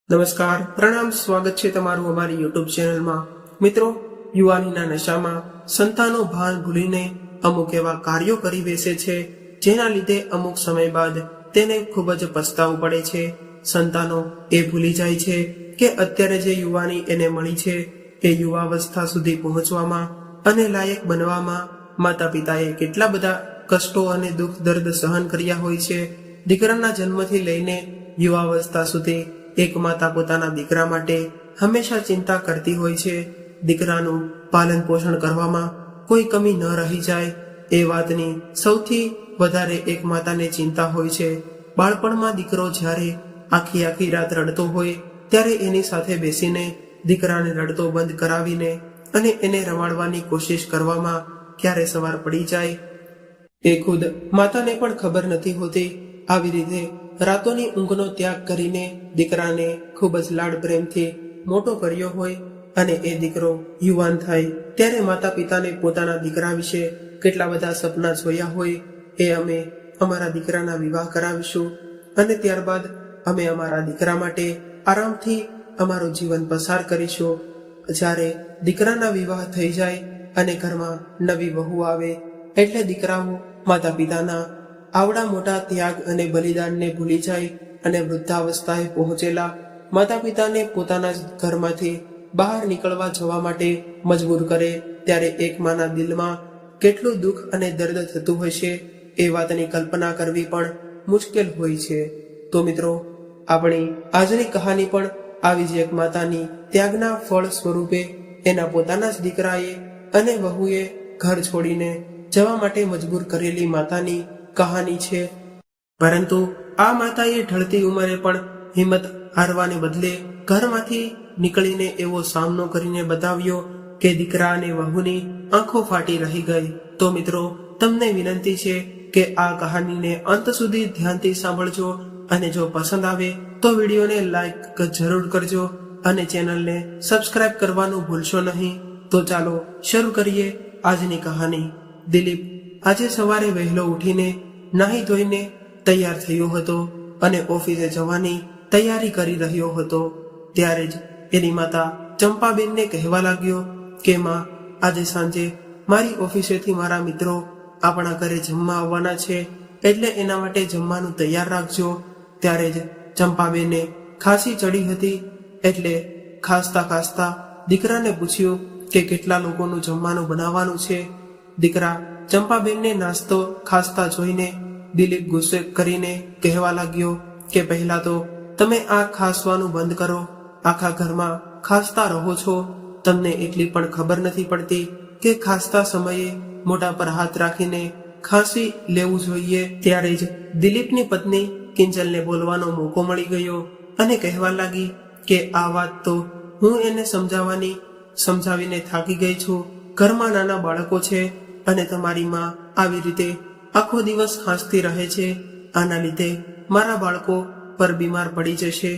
નમસ્કાર, પ્રણામ, સ્વાગત છે તમારું અમારી યુટ્યુબ ચેનલમાં। મિત્રો, યુવાનીના નશામાં સંતાનો ભાન ભૂલીને અમુક એવા કાર્યો કરી બેસે છે જેના લીધે અમુક સમય બાદ તેને ખૂબ જ પસ્તાવું પડે છે। સંતાનો એ ભૂલી જાય છે કે અત્યારે જે યુવાની એને મળી છે એ યુવાવસ્થા સુધી પહોંચવામાં અને લાયક બનવામાં માતા પિતાએ કેટલા બધા કષ્ટો અને દુઃખ દર્દ સહન કર્યા હોય છે। દીકરાના જન્મથી લઈને યુવાવસ્થા સુધી એક માતા પોતાના દીકરા માટે હંમેશા ચિંતા કરતી હોય છે। દીકરાનું પાલન પોષણ કરવામાં કોઈ કમી ન રહી જાય એ વાતની સૌથી વધારે એક માતાને ચિંતા હોય છે। બાળપણમાં દીકરો જ્યારે આખી રાત રડતો હોય ત્યારે એની સાથે બેસીને દીકરાને રડતો બંધ કરાવીને અને એને રમાડવાની કોશિશ કરવામાં ક્યારે સવાર પડી જાય એ ખુદ માતાને પણ ખબર નથી હોતી। આવી રીતે રાતોની ઊંઘનો ત્યાગ કરીને દીકરાને ખૂબ જ લાડ પ્રેમથી મોટો કર્યો હોય અને એ દીકરો યુવાન થાય ત્યારે માતા પિતાને પોતાના દીકરા વિશે કેટલા બધા સપના જોયા હોય એ અમે અમારા દીકરાના વિવાહ કરાવીશું અને ત્યારબાદ અમે અમારા દીકરા માટે આરામથી અમારું જીવન પસાર કરીશું। જ્યારે દીકરાના વિવાહ થઈ જાય અને ઘરમાં નવી વહુ આવે એટલે દીકરાઓ માતા પિતાના આવડા મોટા ત્યાગ અને બલિદાનને ભૂલી જાય અને વૃદ્ધાવસ્થાએ પહોંચેલા માતા પિતાને પોતાના જ ઘરમાંથી બહાર નીકળવા જવા માટે મજબૂર કરે ત્યારે એક માના દિલમાં કેટલું દુઃખ અને દર્દ થતું હશે એ વાતની કલ્પના કરવી પણ મુશ્કેલ હોય છે। તો મિત્રો, આપણી આજની કહાની પણ આવી જ એક માતાની ત્યાગના ફળ સ્વરૂપે એના પોતાના જ દીકરાએ અને વહુએ ઘર છોડીને જવા માટે મજબૂર કરેલી માતાની કહાની છે। પરંતુ આ માતાએ ઢળતી ઉંમરે પણ હિંમત હારવાને બદલે ઘરમાંથી નીકળીને એવો સામનો કરીને બતાવ્યો કે દીકરા અને વહુની આંખો ફાટી રહી ગઈ। તો મિત્રો, તમને વિનંતી છે કે આ કહાનીને અંત સુધી ધ્યાનથી સાંભળજો અને જો પસંદ આવે તો વિડીયોને લાઈક જરૂર કરજો અને ચેનલને સબસ્ક્રાઇબ કરવાનું ભૂલશો નહીં। તો ચાલો શરૂ કરીએ આજની કહાની। દિલીપ આજે સવારે વહેલો ઉઠીને નાહી ધોઈને તૈયાર થયો હતો અને ઓફિસે જવાની તૈયારી કરી રહ્યો હતો ત્યારે જ એની માતા ચંપાબેનને કહેવા લાગ્યો કે માં, આજે સાંજે મારી ઓફિસેથી મારા મિત્રો આપણા ઘરે જમવા આવવાના છે એટલે એના માટે જમવાનું તૈયાર રાખજો। ત્યારે જ ચંપાબેને ખાંસી ચડી હતી એટલે ખાસતા દીકરાને પૂછ્યું કે કેટલા લોકોનું જમવાનું બનાવવાનું છે। દીકરા ચંપાબેનને નાસ્તો ખાસતા જોઈને દિલીપ ગુસ્સે કરીને કહેવા લાગ્યો કે પહેલા તો તમે આ ખાસવાનું બંધ કરો। આખા ઘરમાં ખાસતા રહો છો, તમને એટલી પણ ખબર નથી પડતી કે ખાસતા સમયે મોઢા પર હાથ રાખીને ખાંસી લેવું જોઈએ। ત્યારે જ દિલીપની પત્ની કિંજલને બોલવાનો મોકો મળી ગયો અને કહેવા લાગી કે આ વાત તો હું એને સમજાવીને થાકી ગઈ છું। ઘરમાં નાના બાળકો છે અને તમારી માં આવી રીતે આખો દિવસ ખાંસતી રહે છે, આના લીધે મારા બાળકો પર બીમાર પડી જશે।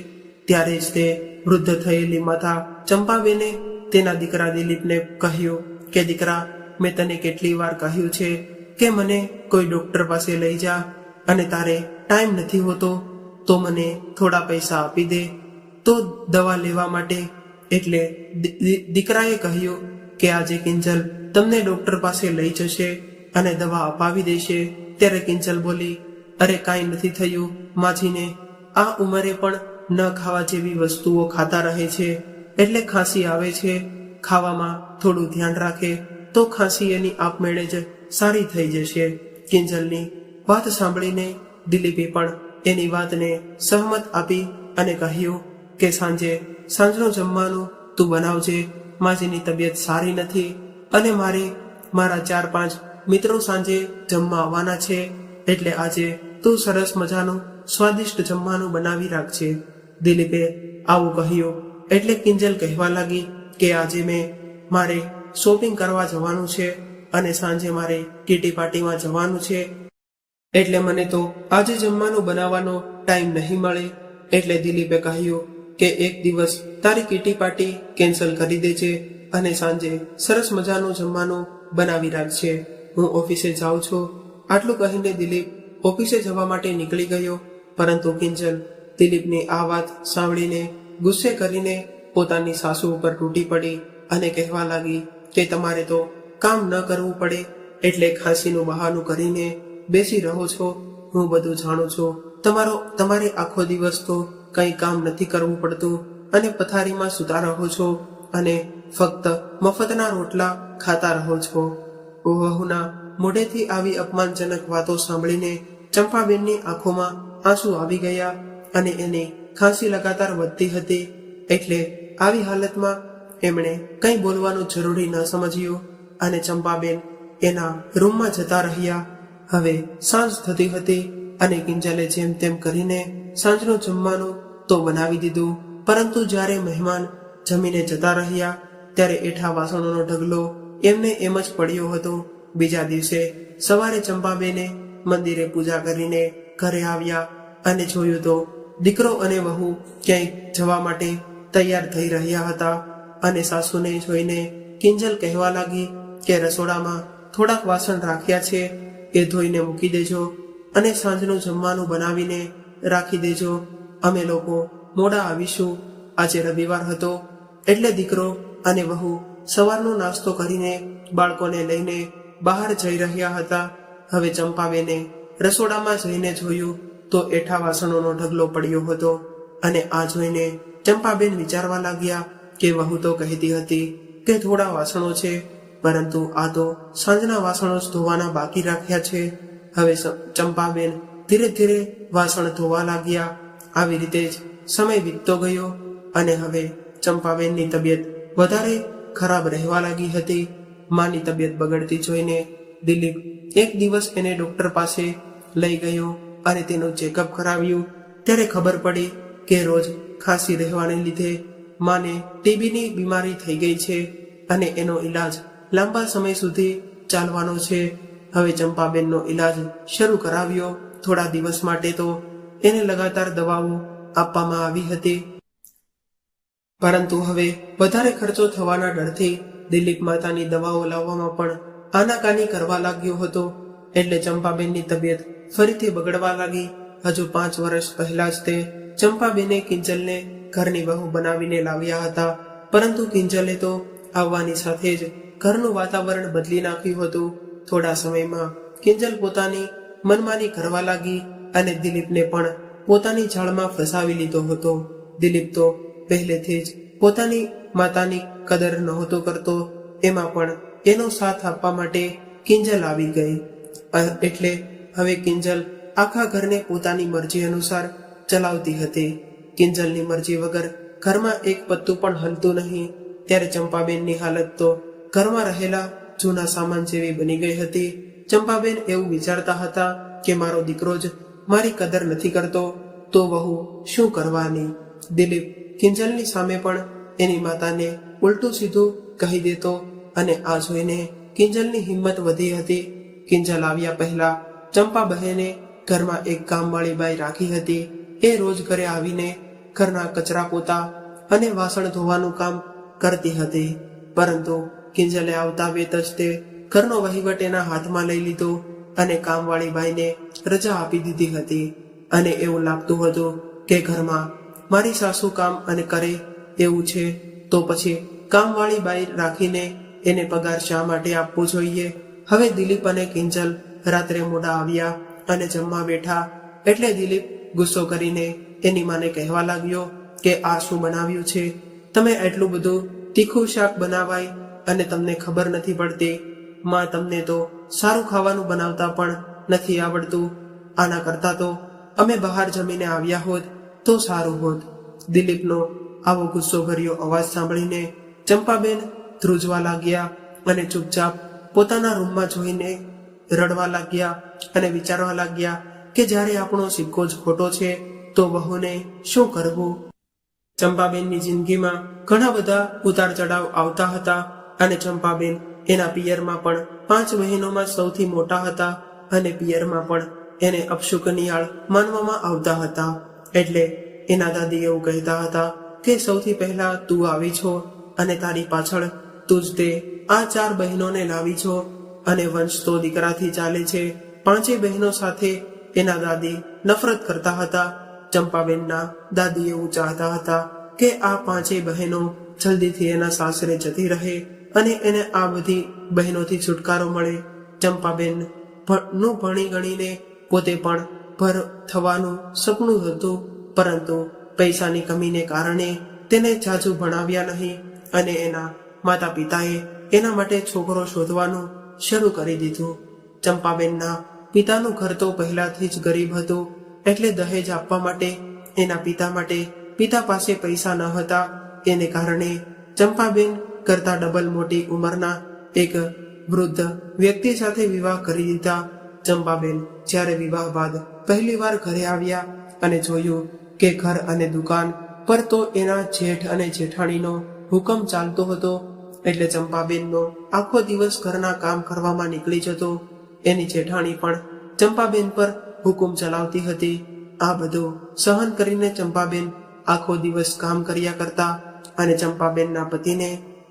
ત્યારે જ તે વૃદ્ધ થયેલી માતા ચંપાબેને તેના દીકરા દિલીપને કહ્યું કે દીકરા, મેં તને કેટલી વાર કહ્યું છે કે મને કોઈ ડોક્ટર પાસે લઈ જા અને તારે ટાઈમ નથી હોતો તો મને થોડા પૈસા આપી દે તો દવા લેવા માટે। એટલે દીકરાએ કહ્યું કે આજે કિંજલ તમને ડોક્ટર પાસે લઈ જશે અને દવા અપાવી દેશે। ત્યારે કિંજલ બોલી, અરે કાંઈ નથી થયું માજીને, આ ઉંમરે પણ ન ખાવા જેવી વસ્તુઓ ખાતા રહે છે એટલે ખાંસી આવે છે। ખાવામાં થોડું ધ્યાન રાખે તો ખાંસી એની આપમેળે જ સારી થઈ જશે। કિંજલની વાત સાંભળીને દિલીપે પણ એની વાતને સહમત આપી અને કહ્યું કે સાંજનું જમવાનું તું બનાવજે, માજીની તબિયત સારી નથી અને મારે મારા 4-5 મિત્રો સાંજે જમવા આવવાના છે એટલે આજે તું સરસ મજાનું સ્વાદિષ્ટ જમવાનું બનાવી રાખજે। દિલીપે આવું કહ્યું એટલે કિંજલ કહેવા લાગી કે આજે મારે શોપિંગ કરવા જવાનું છે અને સાંજે મારે કીટી પાર્ટીમાં જવાનું છે એટલે મને તો આજે જમવાનું બનાવવાનો ટાઈમ નહીં મળે। એટલે દિલીપે કહ્યું કે એક દિવસ તારી કીટી પાર્ટી કેન્સલ કરી દેજે અને સાંજે સરસ મજાનું જમવાનું બનાવી રાખજે, હું ઓફિસે જાઉં છું। આટલું કહીને દિલીપ ઓફિસે જવા માટે નીકળી ગયો પરંતુ કિંજલ દિલીપની આ વાત સાંભળીને ગુસ્સે કરીને પોતાની સાસુ ઉપર તૂટી પડી અને કહેવા લાગી કે તમારે તો કામ ન કરવું પડે એટલે ખાંસીનું બહાનું કરીને બેસી રહો છો. હું બધું જાણું છું. તમારે આખો દિવસ તો કંઈ કામ નથી કરવું પડતું અને પથારીમાં સૂતા રહો છો અને ફક્ત મફતના રોટલા ખાતા રહો છો. વહુના મોઢેથી આવી અપમાનજનક વાતો સાંભળીને ચંપાબેનની આંખોમાં આંસુ આવી ગયા અને એની ખાંસી લગાતાર વધતી હતી. એટલે આવી હાલતમાં એમણે કંઈ બોલવાનું જરૂરી ન સમજ્યું અને ચંપાબેન એના રૂમમાં જતા રહ્યા. હવે સાંજ થતી હતી અને કિંજલે જેમ તેમ કરીને સાંજનું જમવાનું તો બનાવી દીધું, પરંતુ જ્યારે મહેમાન જમીને જતા રહ્યા ત્યારે એઠા વાસણોનો ઢગલો એમને એમ જ પડ્યો હતો. બીજા દિવસે સવારે ચંપાબેને મંદિરે પૂજા કરીને ઘરે આવ્યા અને જોયું તો દીકરો અને વહુ ક્યાંય જવા માટે તૈયાર થઈ રહ્યા હતા અને સાસુને જોઈને કિંજલ કહેવા લાગી કે રસોડામાં થોડાક વાસણ રાખ્યા છે, એ ધોઈને મૂકી દેજો અને સાંજનું જમવાનું બનાવીને રાખી દેજો. અમે લોકો મોડા આવીશું. આજે રવિવાર હતો એટલે દીકરો અને વહુ સવારનો નાસ્તો કરીને બાળકોને લઈને બહાર જઈ રહ્યા હતા. હવે ચંપાબેને રસોડામાં જઈને જોયું તો એઠા વાસણોનો ઢગલો પડ્યો હતો અને આ જોઈને ચંપાબેન વિચારવા લાગ્યા કે વહુ તો કહેતી હતી કે થોડા વાસણો છે, પરંતુ આ તો સાંજના વાસણો જ ધોવાના બાકી રાખ્યા છે. હવે ચંપાબેન ધીરે ધીરે વાસણ ધોવા લાગ્યા. આવી રીતે જ સમય વીતતો ગયો અને હવે ચંપાબેનની તબિયત વધારે ખરાબ રહેવા લાગી હતી. માની તબિયત બગડતી જોઈને દિલીપ એક દિવસ એને ડોક્ટર પાસે લઈ ગયો અને તેનું ચેકઅપ કરાવ્યું. ત્યારે ખબર પડી કે રોજ ખાંસી રહેવાને લીધે માને ટીબીની બીમારી થઈ ગઈ છે અને એનો ઈલાજ લાંબા સમય સુધી ચાલવાનો છે. હવે ચંપાબેનનો ઈલાજ શરૂ કરાવ્યો. થોડા દિવસ માટે તો એને લગાતાર દવાઓ આપવામાં આવી હતી, પરંતુ હવે વધારે ખર્ચો થવાના ડરથી દિલીપ માતાની દવાઓ લાવવામાં પણ આનાકાની કરવા લાગ્યો હતો. એટલે ચંપાબેનની તબિયત ફરીથી બગડવા લાગી. હજુ 5 વર્ષ પહેલા જ તે ચંપાબેને કિંજલને ઘરની વહુ બનાવીને લાવ્યા હતા, પરંતુ કિંજલે તો આવવાની સાથે જ ઘરનું વાતાવરણ બદલી નાખ્યું હતું. થોડા સમયમાં કિંજલ પોતાની મનમાની કરવા લાગી અને દિલીપને પણ પોતાની જાળમાં ફસાવી લીધો હતો. દિલીપ તો પહેલેથી જ પોતાની માતાની કદર નહોતો કરતો, એમાં પણ એનો સાથ આપવા માટે કિંજલ આવી ગઈ. એટલે હવે કિંજલ આખા ઘરને પોતાની મરજી અનુસાર ચલાવતી હતી. કિંજલની મરજી વગર ઘરમાં એક પત્તું પણ હલતું નહીં. ત્યારે ચંપાબેનની હાલત તો ઘરમાં રહેલા જૂના સામાન જેવી બની ગઈ હતી. ચંપાબેન એવું વિચારતા હતા કે મારો દીકરો જ મારી કદર નથી કરતો તો વહુ શું કરવાની. દિલીપ કિંજલની સામે પણ એની માતાને ઉલટું સીધું કહી દેતો અને આ જોઈને કિંજલની હિંમત વધી હતી. કિંજલ આવ્યા પહેલા ચંપા બહેને ઘરમાં એક કામવાળી બાઈ રાખી હતી. એ રોજ ઘરે આવીને ઘરના કચરા પોતા અને વાસણ ધોવાનું કામ કરતી હતી, પરંતુ કિંજલે આવતા વેત જ તે ઘરનો વહીવટ એના હાથમાં લઈ લીધો અને કામવાળી બાઈને રજા આપી દીધી હતી. અને એવું લાગતું હતું કે ઘરમાં મારી સાસુ કામ અને કરે એવું છે તો પછી કામવાળી બાઈ રાખીને એને પગાર શા માટે આપવો જોઈએ. હવે દિલીપ અને કિંજલ રાત્રે મોડા આવ્યા અને જમવા બેઠા એટલે દિલીપ ગુસ્સો કરીને એની માને કહેવા લાગ્યો કે આ શું બનાવ્યું છે? તમે એટલું બધું તીખું શાક બનાવાય અને તમને ખબર નથી પડતી. માં, તમને તો સારું ખાવાનું બનાવતા પણ નથી આવડતું. આના કરતા તો અમે બહાર જમીને આવ્યા હોત તો સારું હોત. દિલીપનો આવો ગુસ્સો ભર્યો અવાજ સાંભળીને ચંપાબેન ધ્રુજવા લાગ્યા અને ચૂપચાપ પોતાના રૂમમાં જોઈને રડવા લાગ્યા અને વિચારવા લાગ્યા કે જ્યારે આપણો સિક્કો જ ખોટો છે તો વહુને શું કરવું. ચંપાબેનની જિંદગીમાં ઘણા બધા ઉતાર ચઢાવ આવતા હતા અને ચંપાબેન એના પિયરમાં પણ 5 બહેનોમાં સૌથી મોટા હતા અને પિયરમાં પણ એને અપશુકનિયાળ માનવામાં આવતા હતા. એટલે એના દાદી એવું કહેતા હતા કે સૌથી પહેલા તું આવી છો અને તારી પાછળ તું જ તે આ 4 બહેનોને લાવી છો અને વંશ તો દીકરાથી ચાલે છે. 5 બહેનો સાથે એના દાદી નફરત કરતા હતા. ચંપાબેનના દાદી એવું ચાહતા હતા કે આ પાંચેય બહેનો જલ્દીથી એના સાસરે જતી રહે અને એને આ બધી બહેનોથી છુટકારો મળે. ચંપાબેન નું ભણી ગણીને પોતે પણ ભર થવાનું સપનું હતું, પરંતુ પૈસાની કમીને કારણે તેને જાજુ ભણાવ્યા નહીં અને એના માતા પિતાએ એના માટે છોકરો શોધવાનું શરૂ કરી દીધું. ચંપાબેનના પિતાનું ઘર તો પહેલાથી જ ગરીબ હતું, એટલે દહેજ આપવા માટે એના પિતા પાસે પૈસા ન હતા. એને કારણે ચંપાબેન કરતા ડબલ મોટી ઉંમરના એક વૃદ્ધ વ્યક્તિ સાથે વિવાહ કરી દીધા. ચંપાબેન જ્યારે વિવાહ બાદ પહેલી વાર ઘરે આવ્યા અને જોયું કે ઘર અને દુકાન પર તો એના જેઠ અને જેઠાણીનો હુકમ ચાલતો હતો, એટલે ચંપાબેનનો આખો દિવસ ઘરના કામ કરવામાં નીકળી જતો. એની જેઠાણી પણ ચંપાબેન પર હુકમ ચલાવતી હતી. આ બધું સહન કરીને ચંપાબેન આખો દિવસ કામ કર્યા કરતા અને ચંપાબેનના પતિને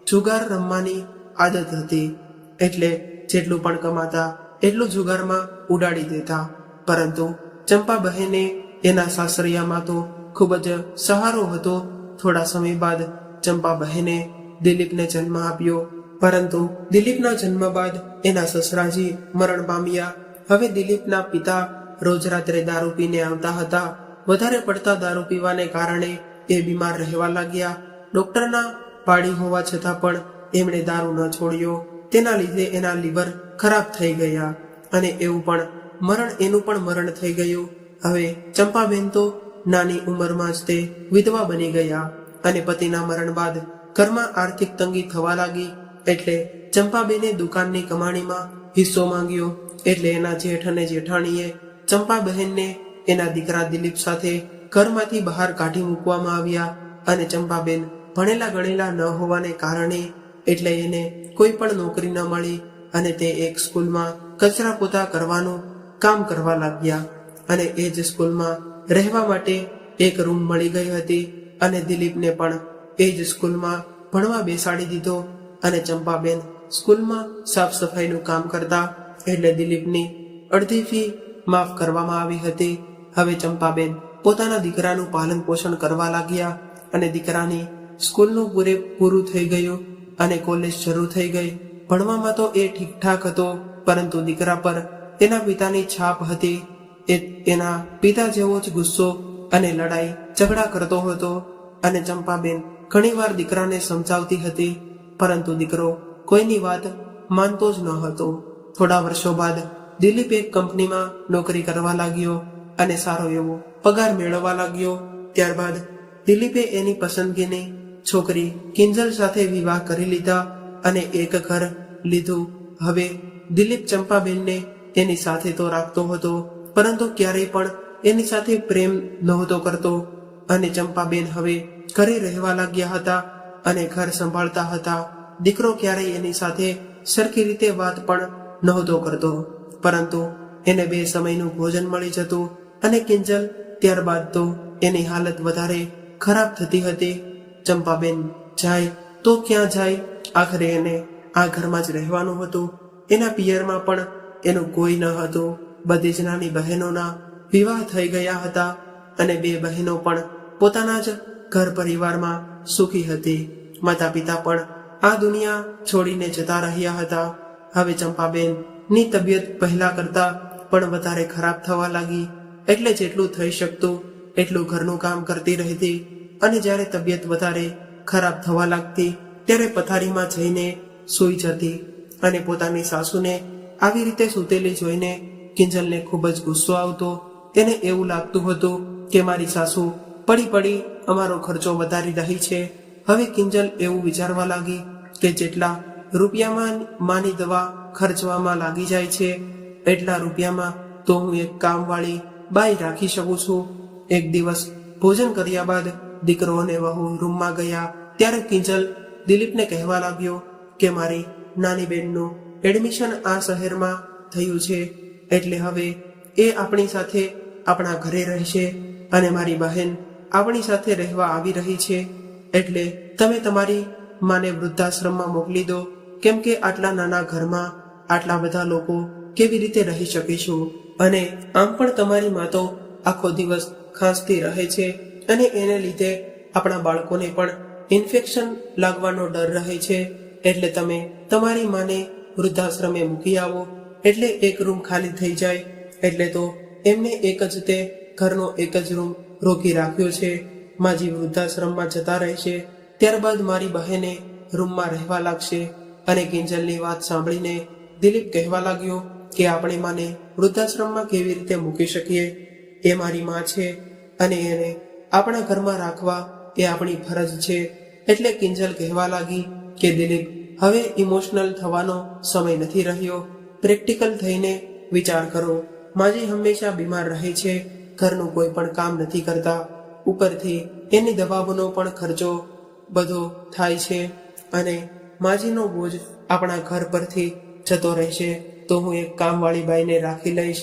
જુગાર રમવાની આદત હતી, એટલે જેટલું પણ કમાતા એટલું જુગારમાં ઉડાડી દેતા. પરંતુ ચંપા બહેને એના સાસરિયામાં તો ખૂબ જ સહારો હતો. થોડા સમય બાદ ચંપા બહેને દિલીપને જન્મ આપ્યો, પરંતુ દિલીપના જન્મ બાદ એના સસરાજી મરણ પામ્યા. હવે દિલીપના પિતા રોજ રાત્રે દારૂ પીને આવતા હતા. વધારે પડતા દારૂ પીવાને કારણે એ બીમાર રહેવા લાગ્યા. ડોક્ટરના પાડી હોવા છતાં પણ એમણે દારૂ ન છોડ્યો. તેના લીધે એના લીવર ખરાબ થઈ ગયા અને એનું પણ મરણ થઈ ગયું. હવે ચંપાબેન તો નાની ઉંમરમાં જ તે વિધવા બની ગયા અને પતિના મરણ બાદ ઘરમાં આર્થિક તંગી થવા લાગી. એટલે ચંપાબેને દુકાનની કમાણીમાં હિસ્સો માંગ્યો. એટલે એના જેઠ અને જેઠાણીએ ચંપાબહેનને એના દીકરા દિલીપ સાથે ઘરમાંથી બહાર કાઢી મૂકવામાં આવ્યા. અને ચંપાબેન ભણેલા ગણેલા ન હોવાને કારણે એટલે એને કોઈ પણ નોકરી ન મળી અને તે એક સ્કૂલમાં કચરા પોતા કરવાનું કામ કરવા લાગ્યા. અને એ જ સ્કૂલમાં રહેવા માટે એક રૂમ મળી ગઈ હતી અને દિલીપને પણ એ જ સ્કૂલમાં ભણવા બેસાડી દીધો. અને ચંપાબેન સ્કૂલમાં સાફ સફાઈનું કામ કરતા, એટલે દિલીપની અડધી ફી માફ કરવામાં આવી હતી. હવે ચંપાબેન પોતાના દીકરાનું પાલન પોષણ કરવા લાગ્યા અને દીકરાની સ્કૂલનું પૂરું થઈ ગયું અને કોલેજ શરૂ થઈ ગઈ. ભણવામાં તો એ ઠીકઠાક હતો, પરંતુ દીકરા પર તેના પિતાની છાપ હતી. એના પિતા જેવો જ ગુસ્સો અને લડાઈ ઝઘડા કરતો હતો અને ચંપાબેન ઘણીવાર દીકરાને સમજાવતી હતી, પરંતુ દીકરો કોઈની વાત માનતો જ ન હતો. થોડા વર્ષો બાદ દિલીપ એક કંપનીમાં નોકરી કરવા લાગ્યો અને સારો એવો પગાર મેળવવા લાગ્યો. ત્યારબાદ દિલીપે એની પસંદગીની છોકરી કિંજલ સાથે વિવાહ કરી લીધા અને એક ઘર લીધું. હવે દિલીપ ચંપાબેનને એની સાથે તો રાખતો હતો, પરંતુ ક્યારેય પણ એની સાથે પ્રેમ નહોતો કરતો. અને ચંપાબેન હવે ઘરે રહેવા લાગ્યા હતા અને ઘર સંભાળતા હતા. દીકરો ક્યારેય એની સાથે સરખી રીતે વાત પણ નહોતો કરતો, પરંતુ એને બે સમયનું ભોજન મળી જતું. અને કિંજલ ત્યારબાદ તો એની હાલત વધારે ખરાબ થતી હતી. ચંપાબેન જાય તો ક્યાં જાય, આખરે એને આ ઘરમાં જ રહેવાનું હતું. એના પિયરમાં પણ એનું કોઈ ન હતું. બધી જ નાની બહેનોના વિવાહ થઈ ગયા હતા અને બે બહેનો પણ પોતાના જ ઘર પરિવારમાં સુખી હતી. માતા પિતા પણ આ દુનિયા છોડીને જતા રહ્યા હતા. હવે ચંપાબેનની તબિયત પહેલા કરતા પણ વધારે ખરાબ થવા લાગી. એટલે જેટલું થઈ શકતું એટલું ઘરનું કામ કરતી રહેતી અને જ્યારે તબિયત વધારે ખરાબ થવા લાગતી ત્યારે પથારીમાં જઈને સૂઈ જતી. અને પોતાની સાસુને આવી રીતે સૂતેલી જોઈને કિંજલને ખૂબ જ ગુસ્સો આવતો. તેને એવું લાગતું હતું કે મારી સાસુ પડી અમારો ખર્ચો વધારી રહી છે. હવે કિંજલ એવું વિચારવા લાગી કે જેટલા રૂપિયામાં માની દવા ખર્ચવામાં લાગી જાય છે, એટલા રૂપિયામાં તો હું એક કામવાળી બાઈ રાખી શકું છું. એક દિવસ ભોજન કર્યા બાદ દીકરો અને વહુ રૂમમાં ગયા ત્યારે કિંજલ દિલીપને કહેવા લાગ્યો કે મારી નાની બેનનું એડમિશન આ શહેરમાં થયું છે, એટલે હવે એ આપણી સાથે આપણા ઘરે રહેશે અને મારી બહેન આપણી સાથે રહેવા આવી રહી છે. એટલે તમે તમારી માને વૃદ્ધાશ્રમમાં મોકલી દો, કેમ કે આટલા નાના ઘરમાં આટલા બધા લોકો કેવી રીતે રહી શકીશું. અને આમ પણ તમારી મા તો આખો દિવસ ખાંસતી રહે છે અને એને લીધે આપણા બાળકોને પણ ઇન્ફેક્શન લાગવાનો ડર રહે છે, એટલે તમે તમારી માને વૃદ્ધાશ્રમે મૂકી આવો એટલે એક રૂમ ખાલી થઈ જાય. એટલે તો એમને એક જ તે ઘરનો એક જ રૂમ રોકી રાખ્યો છે. માજી વૃદ્ધાશ્રમમાં જતા રહેશે, ત્યારબાદ મારી બહેને રૂમમાં રહેવા લાગશે. અને કિંજલની વાત સાંભળીને દિલીપ કહેવા લાગ્યો કે આપણે માને વૃદ્ધાશ્રમમાં કેવી રીતે મૂકી શકીએ? એ મારી માં છે અને એને આપણા ઘરમાં રાખવા એ આપણી ફરજ છે. એટલે કિંજલ કહેવા લાગી કે દિલીપ, હવે ઇમોશનલ થવાનો સમય નથી રહ્યો. પ્રેક્ટિકલ થઈને વિચાર કરો. માજી હંમેશા બીમાર રહે છે, ઘરનું કોઈ પણ કામ નથી કરતા, ઉપરથી એની દવાઓનો પણ ખર્ચો બધો થાય છે અને માજીનો બોજ આપણા ઘર પરથી જતો રહેશે તો હું એક કામવાળી બાઈને રાખી લઈશ.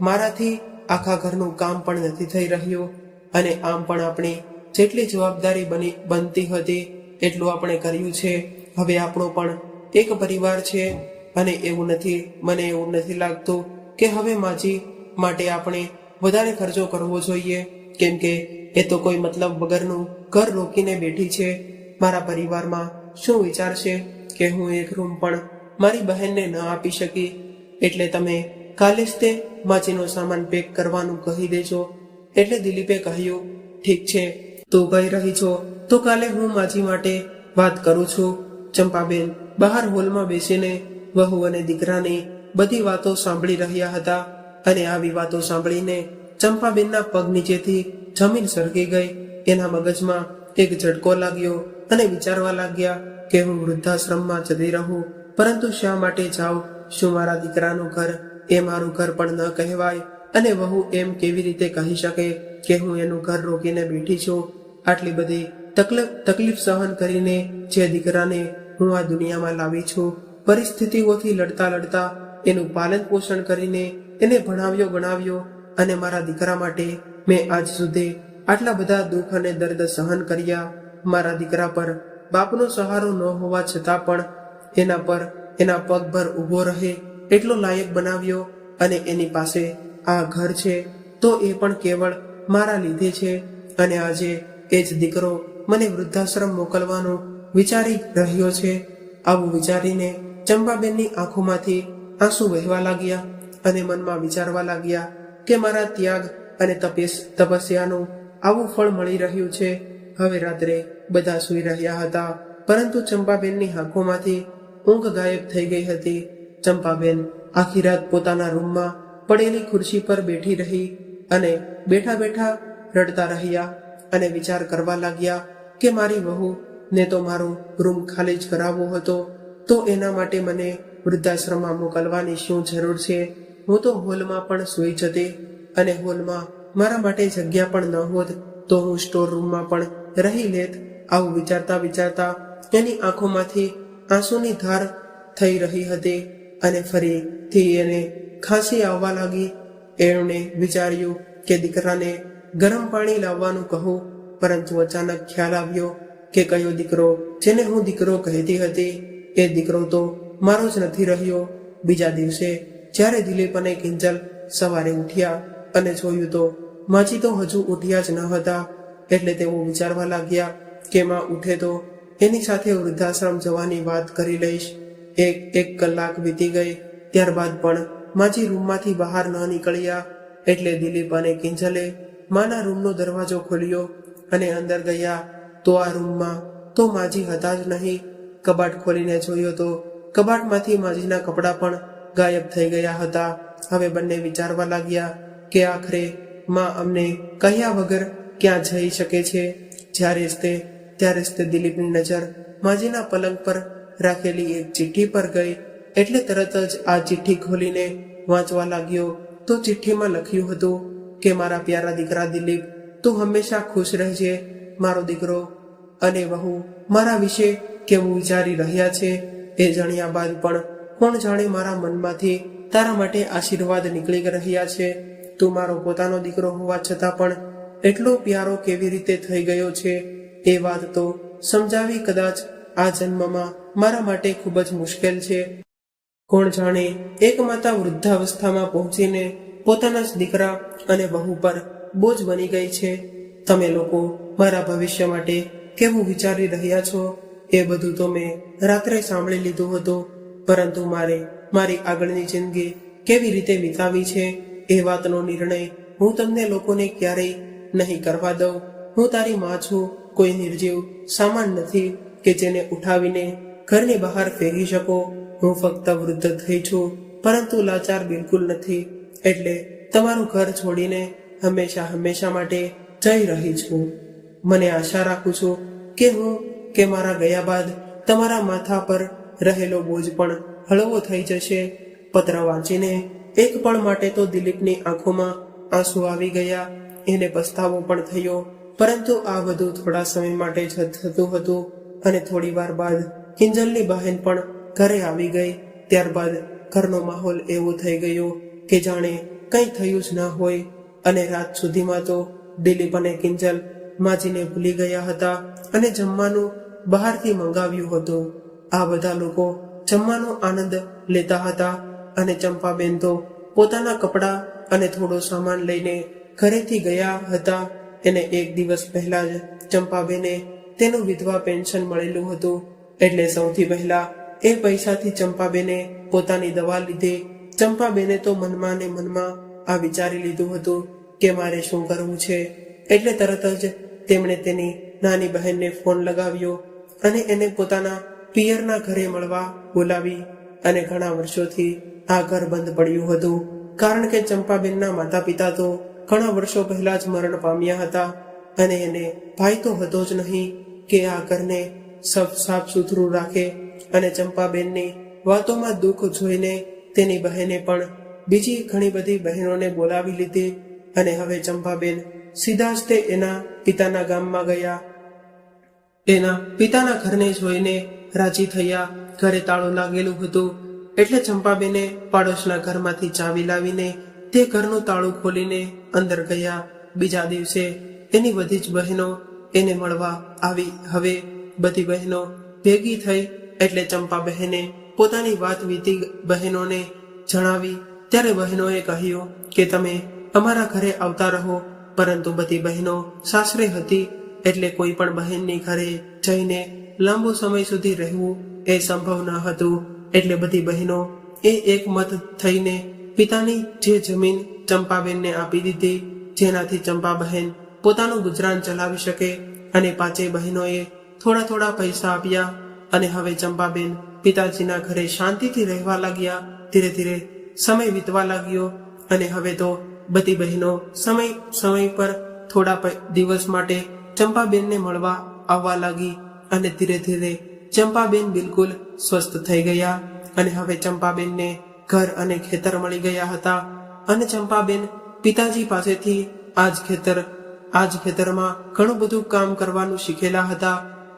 મારાથી આખા ઘરનું કામ પણ નથી થઈ રહ્યું અને આમ પણ આપણી જેટલી જવાબદારી બનતી હતી એટલું આપણે કર્યું છે. હવે આપણો પણ એક પરિવાર છે અને મને એવું નથી લાગતું કે હવે માજી માટે આપણે વધારે ખર્ચો કરવો જોઈએ, કેમ કે એ તો કોઈ મતલબ વગરનું ઘર રોકીને બેઠી છે. મારા પરિવારમાં શું વિચારશે કે હું એક રૂમ પણ મારી બહેનને ન આપી શકી? એટલે તમે કાલે જ તે માજીનો સામાન પેક કરવાનું કહી દેજો. એટલે દિલીપે કહ્યું, ઠીક છે, તું કહી રહી છો તો કાલે હું માજી માટે વાત કરું છું. ચંપાબેન બહાર હોલમાં બેસીને વહુ અને દીકરાની બધી વાતો સાંભળી રહ્યા હતા અને આવી વાતો સાંભળીને ચંપાબેનના પગ નીચેથી જમીન સરકી ગઈ. એના મગજમાં એક ઝટકો લાગ્યો અને વિચારવા લાગ્યા કે હું વૃદ્ધાશ્રમમાં જતી રહું, પરંતુ શા માટે જાઉં? શું મારા દીકરાનું ઘર એ મારું ઘર પણ ન કહેવાય? અને વહુ એમ કેવી રીતે કહી શકે કે હું એનું ઘર રોકીને બેઠી છું? આટલી બધી તકલીફ સહન કરીને જે દીકરાને હું આ દુનિયામાં લાવી છું, પરિસ્થિતિઓથી લડતા એનું પાલન પોષણ કરીને એને ભણાવ્યો ગણાવ્યો અને મારા દીકરા માટે મેં આજ સુધી આટલા બધા દુઃખ અને દર્દ સહન કર્યા. મારા દીકરા પર બાપનો સહારો ન હોવા છતાં પણ એના પગભર ઊભો રહે એટલો લાયક બનાવ્યો અને એની પાસે આ ઘર છે તો એ પણ કેવળ મારા લીધે છે. અને આજે એ જ દીકરો મને વૃદ્ધાશ્રમ મોકલવાનું વિચારી રહ્યો છે. આવું વિચારીને ચંપાબેનની આંખોમાંથી આંસુ વહેવા લાગ્યા અને મનમાં વિચારવા લાગ્યા કે મારા ત્યાગ અને તપસ્યાનું આવું ફળ મળી રહ્યું છે. હવે રાત્રે બધા સૂઈ રહ્યા હતા, પરંતુ ચંપાબેનની આંખોમાંથી ઊંઘ ગાયબ થઈ ગઈ હતી. ચંપાબેન આખી રાત પોતાના રૂમમાં પડેલી ખુરશી પર બેઠી રહી અને બેઠા બેઠા રડતા રહ્યા અને વિચાર કરવા લાગ્યા કે મારી વહુ ને તો મારો રૂમ ખાલી જ કરાવવો હતો, તો એના માટે મને વૃદ્ધાશ્રમમાં મોકલવાની શું જરૂર છે? હું તો હોલમાં પણ સૂઈ જતી અને હોલમાં મારા માટે જગ્યા પણ ન હોત તો હું સ્ટોર રૂમમાં પણ રહી લેત. આવું વિચારતા એની આંખોમાંથી આંસુની ધાર થઈ રહી હતી અને ફરીથી એને ખાંસી આવવા લાગી. એણે વિચાર્યું કે દીકરાને ગરમ પાણી લાવવાનું કહું, પરંતુ અચાનક ખ્યાલ આવ્યો કે કયો દીકરો જેને હું દીકરો કહેતી હતી એ દીકરો તો મારો જ નથી રહ્યો. બીજા દિવસે જ્યારે દિલીપ અને કિંજલ સવારે ઉઠ્યા અને જોયું તો માજી તો હજુ ઉઠ્યા જ ન હતા. એટલે તેઓ વિચારવા લાગ્યા કે માં ઉઠે તો એની સાથે વૃદ્ધાશ્રમ જવાની વાત કરી લઈશ. એક કલાક વીતી ગઈ, ત્યારબાદ પણ માજી રૂમમાંથી બહાર ન નીકળ્યા. એટલે દિલીપ અને કિંજલે માના રૂમનો દરવાજો ખોલ્યો અને અંદર ગયા તો આ રૂમમાં તો માજી હતા જ નહીં. કબાટ ખોલીને જોયો તો કબાટમાંથી માજીના કપડાં પણ ગાયબ થઈ ગયા હતા. હવે બંને વિચારવા લાગ્યા કે આખરે માં અમને કહ્યા વગર ક્યાં જઈ શકે છે. ત્યારે જ તે દિલીપની નજર માજીના પલંગ પર રાખેલી એક ચિઠ્ઠી પર ગઈ. એટલે તરત જ આ ચિઠ્ઠી ખોલીને વાંચવા લાગ્યો તો ચિઠ્ઠીમાં લખ્યું હતું કે મારા પ્યારા દીકરા દિલીપ, તું હંમેશા ખુશ રહેજે. મારો દીકરો અને વહુ મારા વિશે કેવું વિચારી રહ્યા છે એ જાણ્યા બાદ પણ કોણ જાણે મારા મનમાંથી તારા માટે આશીર્વાદ નીકળી રહ્યા છે. તું મારો પોતાનો દીકરો હોવા છતાં પણ એટલો પ્યારો કેવી રીતે થઈ ગયો છે એ વાત તો સમજાવી કદાચ આ જન્મમાં મારા માટે ખૂબ જ મુશ્કેલ છે. કોણ જાણે એક માતા વૃદ્ધાવસ્થામાં પહોંચીને પોતાના જ દીકરા અને વહુ પર બોજ બની ગઈ છે. તમે લોકો મારા ભવિષ્ય માટે કેવું વિચારી રહ્યા છો એ બધું તો મેં રાત્રે સાંભળી લીધું હતું, પરંતુ મારી આગળની જિંદગી કેવી રીતે વિતાવી છે એ વાતનો નિર્ણય હું તમને લોકોને ક્યારેય નહીં કરવા દઉં. હું તારી માં છું, કોઈ નિર્જીવ સામાન નથી કે જેને ઉઠાવીને ઘરની બહાર ફેંકી શકો. હું ફક્ત વૃદ્ધ થઈ છું, પરંતુ લાચાર બિલકુલ નથી. એટલે તમારું ઘર છોડીને હંમેશા માટે જઈ રહી છું. મને આશા રાખું છું કે મારા ગયા બાદ તમારા માથા પર રહેલો બોજ પણ હળવો થઈ જશે. પત્ર વાંચીને એક પળ માટે તો દિલીપની આંખોમાં આંસુ આવી ગયા. એને પસ્તાવો પણ થયો, પરંતુ આ બધું થોડા સમય માટે જ થતું હતું. અને થોડી વાર બાદ કિંજલની બહેન પણ ઘરે આવી ગઈ. ત્યારબાદ ઘરનો માહોલ એવો થઈ ગયો કે જાણે કંઈ થયું જ ન હોય. અને રાત સુધીમાં તો દિલીપ અને કિંજલ માજીને ભૂલી ગયા હતા અને જમવાનું બહારથી મંગાવ્યું હતું. આ બધા લોકો જમવાનો આનંદ લેતા હતા અને ચંપાબેન તો પોતાના કપડાં અને થોડો સામાન લઈને ઘરેથી ગયા હતા. એને એક દિવસ પહેલા જ ચંપાબેને તેનું વિધવા પેન્શન મળેલું હતું, એટલે સૌથી પહેલા એ પૈસાથી ચંપાબેને પોતાની દવા લીધી. ચંપાબેને તો મનમાં ને મનમાં આ વિચારી લીધું હતું કે મારે શું કરવું છે. એટલે તરત જ તેમણે તેની નાની બહેનને ફોન લગાવ્યો અને એને પોતાના પિયરના ઘરે મળવા બોલાવી. અને ઘણા વર્ષોથી આ ઘર બંધ પડ્યું હતું, કારણ કે ચંપાબેનના માતા પિતા તો ઘણા વર્ષો પહેલા જ મરણ પામ્યા હતા અને એને ભાઈ તો હતો જ નહીં કે આ ઘરને સાફ સુથરું રાખે. અને ચંપાબેનની વાતોમાં દુઃખ જોઈને તેની બહેને પણ બીજી ઘણી બધી બહેનોને બોલાવી લીધી. અને હવે ચંપાબેન સીધા જ તે એના પિતાના ગામમાં ગયા. એના પિતાના ઘરને જોઈને રાજી થયા. ઘરે તાળું લાગેલું હતું, એટલે ચંપાબેને પાડોશના ઘરમાંથી ચાવી લાવીને તે ઘરનું તાળું ખોલીને અંદર ગયા. બીજા દિવસે એની બધી જ બહેનો એને મળવા આવી. હવે બધી બહેનો ભેગી થઈ એટલે ચંપા બહેને પોતાની વાત વીતી બહેનોને જણાવી. ત્યારે બહેનોએ કહ્યું કે તમે અમારા ઘરે આવતા રહો, પરંતુ બધી બહેનો સાસરે હતી, એટલે કોઈ પણ બહેનની ઘરે જઈને લાંબો સમય સુધી રહેવું એ સંભવ ન હતું. એટલે બધી બહેનો એક મત થઈને પિતાની જે જમીન ચંપાબેનને આપી દીધી, જેનાથી ચંપા બહેન પોતાનું ગુજરાન ચલાવી શકે. અને પાંચેય બહેનોએ થોડા પૈસા આપ્યા અને હવે ચંપાબેન પિતાજીના ઘરે શાંતિથી રહેવા લાગ્યા. ધીરે ધીરે સમય વીતવા લાગ્યો અને હવે તો બધી બહેનો સમય પર થોડા દિવસ માટે ચંપાબેનને મળવા આવવા લાગી. અને ધીરે ધીરે ચંપાબેન બિલકુલ સ્વસ્થ થઈ ગયા અને હવે ચંપાબેનને ઘર અને ખેતર મળી ગયા હતા. અને ચંપાબેન પિતાજી પાસેથી આજ ખેતરમાં ઘણું બધું કામ કરવાનું શીખેલા હતા.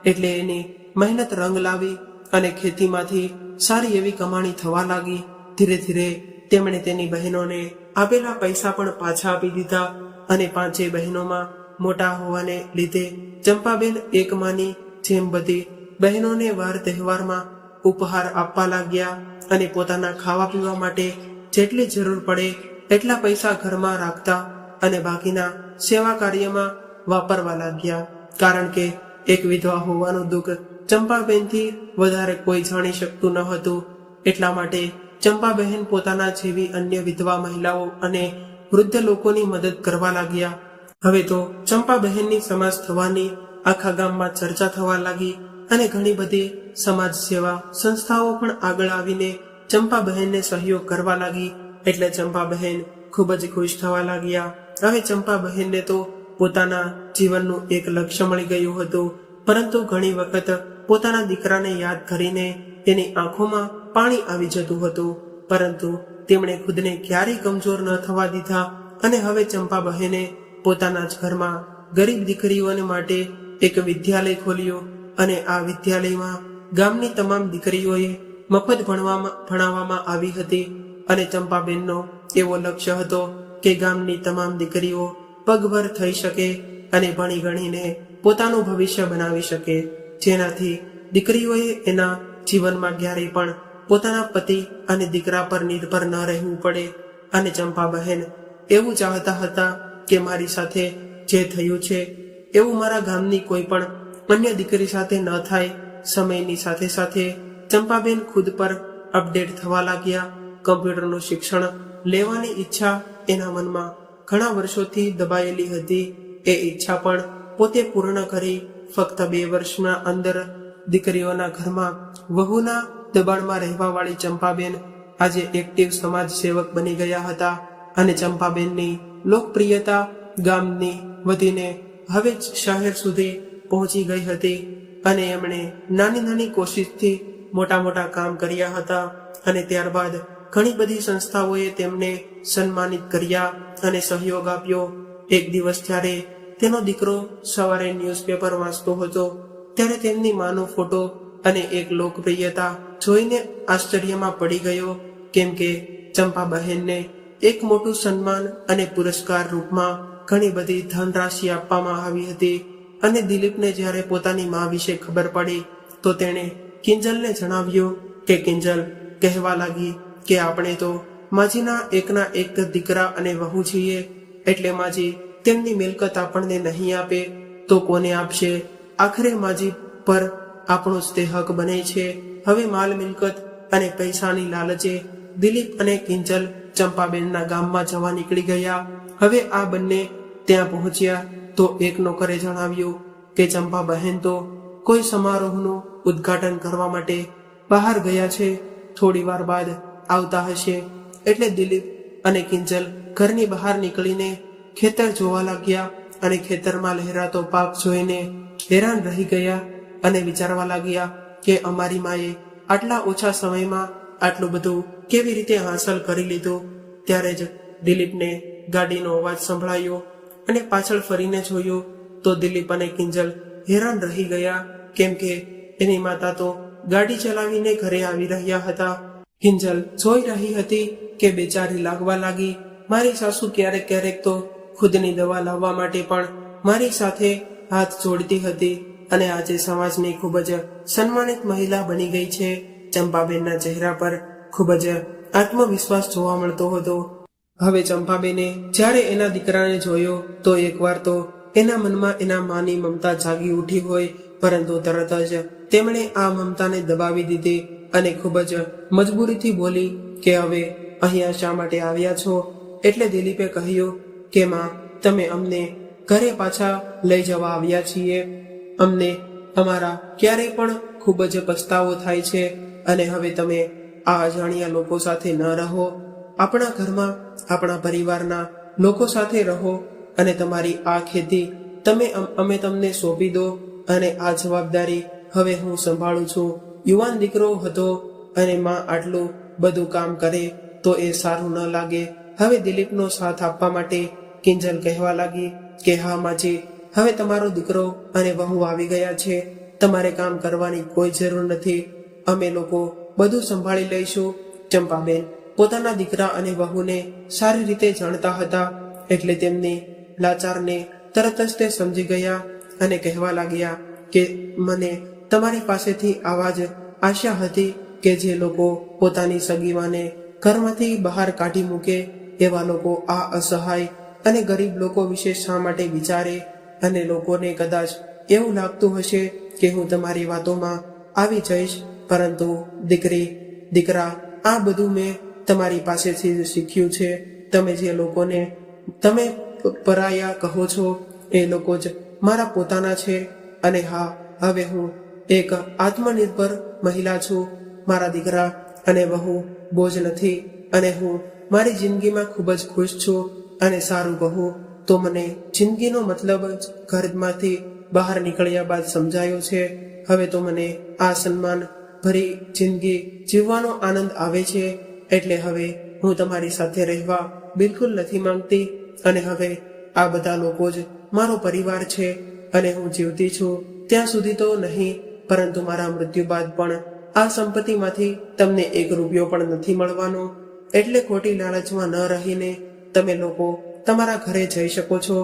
એટલે એની મહેનત રંગ લાવી અને ખેતીમાંથી સારી એવી કમાણી થવા લાગી. ધીરે ધીરે તેમણે તેની બહેનોને આપેલા પૈસા પણ પાછા આપી દીધા. અને પાંચેય બહેનોમાં મોટા હોવાને લીધે ચંપાબેન એક માની જેમ બધી બહેનોને વાર તહેવારમાં ઉપહાર આપવા લાગ્યા અને પોતાના ખાવા પીવા માટે જેટલી જરૂર પડે એટલા પૈસા ઘરમાં રાખતા અને બાકીના સેવા કાર્યમાં વાપરવા લાગ્યા. કારણ કે એક વિધવા હોવાનું દુઃખ ચંપાબેનથી વધારે કોઈ જાણી શકતું ન હતું. એટલા માટે ચંપાબહેન પોતાના જેવી અન્ય વિધવા મહિલાઓ અને વૃદ્ધ લોકોની મદદ કરવા લાગ્યા. હવે તો ચંપાબહેનની સમાજ થવાની આખા ગામમાં ચર્ચા થવા લાગી અને ઘણી બધી સમાજ સેવા સંસ્થાઓ પણ આગળ આવીને ચંપાબહેનને સહયોગ કરવા લાગી. એટલે ચંપાબહેન ખૂબ જ ખુશ થવા લાગ્યા. હવે ચંપાબહેનને તો પોતાના જીવનનું એક લક્ષ્ય મળી ગયું હતું, પરંતુ ઘણી વખત પોતાના દીકરાને યાદ કરીને તેની આંખોમાં પાણી આવી જતું હતું. પરંતુ તેમણે ખુદને ક્યારેય કમજોર ન થવા દીધા અને હવે ચંપાબહેને પોતાના જ ઘરમાં ગરીબ દીકરીઓને માટે એક વિદ્યાલય ખોલ્યું. અને આ વિદ્યાલયમાં ગામની તમામ દીકરીઓએ મફત ભણાવવામાં આવી હતી. અને ચંપાબેનનો એવો લક્ષ્ય હતો કે ગામની તમામ દીકરીઓ પગભર થઈ શકે અને ભણી ગણીને પોતાનું ભવિષ્ય બનાવી શકે, જેનાથી દીકરીઓએ એના જીવનમાં ક્યારેય પણ પોતાના પતિ અને દીકરા પર નિર્ભર ન રહેવું પડે. અને ચંપાબહેન એવું ચાહતા હતા કે મારી સાથે જે થયું છે એવું મારા ગામની કોઈ પણ અન્ય દીકરી સાથે ન થાય. સમયની સાથે સાથે ચંપાબેન ખુદ પર અપડેટ થવા લાગ્યા. કમ્પ્યુટરનું શિક્ષણ લેવાની ઈચ્છા એના મનમાં ઘણા વર્ષોથી દબાયેલી હતી. એ ઈચ્છા પણ પોતે પૂર્ણ કરી. ફક્ત 2 વર્ષના અંદર દીકરીઓના ઘરમાં વહુના દબાણમાં રહેવા વાળી ચંપાબેન આજે એક્ટિવ સમાજ સેવક બની ગયા હતા અને ચંપાબેનની લોકપ્રિયતા ગામની વધીને હવે શહેર સુધી પહોંચી ગઈ હતી અને એમણે નાની નાની કોશિશથી મોટા મોટા કામ કર્યા હતા અને ત્યારબાદ ઘણી બધી સંસ્થાઓએ તેમને સન્માનિત કર્યા અને સહયોગ આપ્યો. એક દિવસ જ્યારે તેનો દીકરો સવારે ન્યૂઝપેપર વાંચતો હતો ત્યારે તેમની માનો ફોટો અને એક લોકપ્રિયતા જોઈને આશ્ચર્યમાં પડી ગયો, કેમ કે ચંપાબહેનને એક મોટું સન્માન અને પુરસ્કાર રૂપમાં ઘણી બધી ધનરાશિ આપવામાં આવી હતી. અને દિલીપને જ્યારે પોતાની મા વિશે ખબર પડી તો તેણે કિંજલને જણાવ્યું કે કિંજલ કહેવા લાગી કે આપણે તો માજીના એકના એક દીકરા અને વહુ છીએ, એટલે માજી તેમની મિલકત આપણને નહીં આપે તો કોને આપશે? આખરે માજી પર આપણો જ તે હક બને છે. હવે માલ મિલકત અને પૈસાની લાલચે દિલીપ અને કિંજલ ચંપાબેનના ગામમાં જવા નીકળી ગયા. હવે આ બંને ત્યાં પહોંચ્યા તો એક નોકરે જણાવ્યું કે ચંપાબહેન તો કોઈ સમારોહનું ઉદ્ઘાટન કરવા માટે બહાર ગયા છે, થોડી વાર બાદ આવતા હશે. એટલે દિલીપ અને કિંજલ ઘરની બહાર નીકળીને ખેતર જોવા લાગ્યા અને ખેતરમાં લહેરાતો પાક જોઈને હેરાન રહી ગયા અને વિચારવા લાગ્યા કે અમારી માએ આટલા ઓછા સમયમાં આટલું બધું કેવી રીતે હાંસલ કરી લીધું. ત્યારે જ દિલીપને ગાડીનો અવાજ સંભળાયો અને પાછળ ફરીને જોયું તો દિલીપ અને કિંજલ હેરાન રહી ગયા, કેમ કે એની માતા તો ગાડી ચલાવીને ઘરે આવી રહ્યા હતા. કિંજલ જોઈ રહી હતી કે બેચારી લાગવા લાગી. મારી સાસુ ક્યારેક ક્યારેક તો ખુદની દવા લાવવા માટે પણ મારી સાથે હાથ જોડતી હતી અને આજે સમાજની ખૂબ જ સન્માનિત મહિલા બની ગઈ છે. ચંપાબેનના ચહેરા પર ખૂબ જ આત્મવિશ્વાસ જોવા મળતો હતો. હવે ચંપાબેને જ્યારે એના દીકરાને જોયો તો એકવાર તો એના મનમાં એના માની મમતા જાગી ઉઠી હોય, પરંતુ તરત જ તેમણે આ મમતાને દબાવી દીધી અને ખૂબ જ મજબૂરીથી બોલી કે હવે અહીંયા શા માટે આવ્યા છો? એટલે દિલીપે કહ્યું કે માં, તમે અમને ઘરે પાછા લઈ જવા આવ્યા છીએ. અમને અમારા ક્યારેય પણ ખૂબ જ પસ્તાવો થાય છે અને હવે તમે આ અજાણ્યા લોકો સાથે ન રહો. આપણા ઘરમાં આપણા પરિવારના લોકો સાથે રહો અને તમારી આ ખેતી અમે તમને સોંપી દો અને આ જવાબદારી હવે હું સંભાળું છું. યુવાન દીકરો હતો અને માં આટલું બધું કામ કરે તો એ સારું ન લાગે. હવે દિલીપનો સાથ આપવા માટે કિંજલ કહેવા લાગી કે હા માજી, હવે તમારો દીકરો અને વહુ આવી ગયા છે, તમારે કામ કરવાની કોઈ જરૂર નથી, અમે લોકો બધું સંભાળી લઈશું. ચંપાબેન પોતાના દીકરા અને વહુને સારી રીતે જાણતા હતા, એટલે તેમની લાચારને તરત જ તે સમજી ગયા અને કહેવા લાગ્યા કે મને તમારી પાસેથી આવા જ આશા હતી કે જે લોકો પોતાની સગીવાને ઘરમાંથી બહાર કાઢી મૂકે એવા લોકો આ અસહાય અને ગરીબ લોકો વિશે શા માટે વિચારે, અને લોકોને કદાચ એવું લાગતું હશે કે હું તમારી વાતોમાં આવી જઈશ, પરંતુ દીકરા, આ બધું મેં તમારી પાસેથી જ શીખ્યું છે. તમે જે લોકોને તમે પરાયા કહો છો એ લોકો જ મારા પોતાના છે. અને હા, હવે હું એક આત્મનિર્ભર મહિલા છું. મારા દીકરા અને વહુ બોજ નથી અને હું મારી જિંદગીમાં ખૂબ જ ખુશ છું. અને સારું કહું તો મને જિંદગીનો મતલબ જ ઘરમાંથી બહાર નીકળ્યા બાદ સમજાયો છે. હવે તો મને આ સન્માન ભરી જિંદગી જીવવાનો આનંદ આવે છે. એટલે હવે હું તમારી સાથે રહેવા બિલકુલ નથી માંગતી અને હવે આ બધા લોકો જ મારો પરિવાર છે અને હું જીવતી છું ત્યાં સુધી તો નહીં, પરંતુ મારા મૃત્યુ બાદ પણ આ સંપત્તિમાંથી તમને 1 રૂપિયો પણ નથી મળવાનો. એટલે ખોટી લાલચમાં ન રહીને તમે લોકો તમારા ઘરે જઈ શકો છો,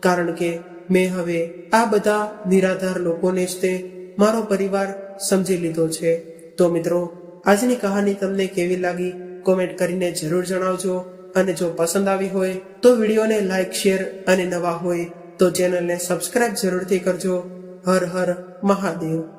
કારણ કે મેં હવે આ બધા નિરાધાર લોકોને જ તે મારો પરિવાર સમજી લીધો છે. તો મિત્રો, આજની કહાની તમને કેવી લાગી કોમેન્ટ કરીને જરૂર જણાવજો અને જો પસંદ આવી હોય તો વિડીયોને લાઈક, શેર અને નવા હોય તો ચેનલને સબસ્ક્રાઇબ જરૂરથી કરજો. હર હર મહાદેવ.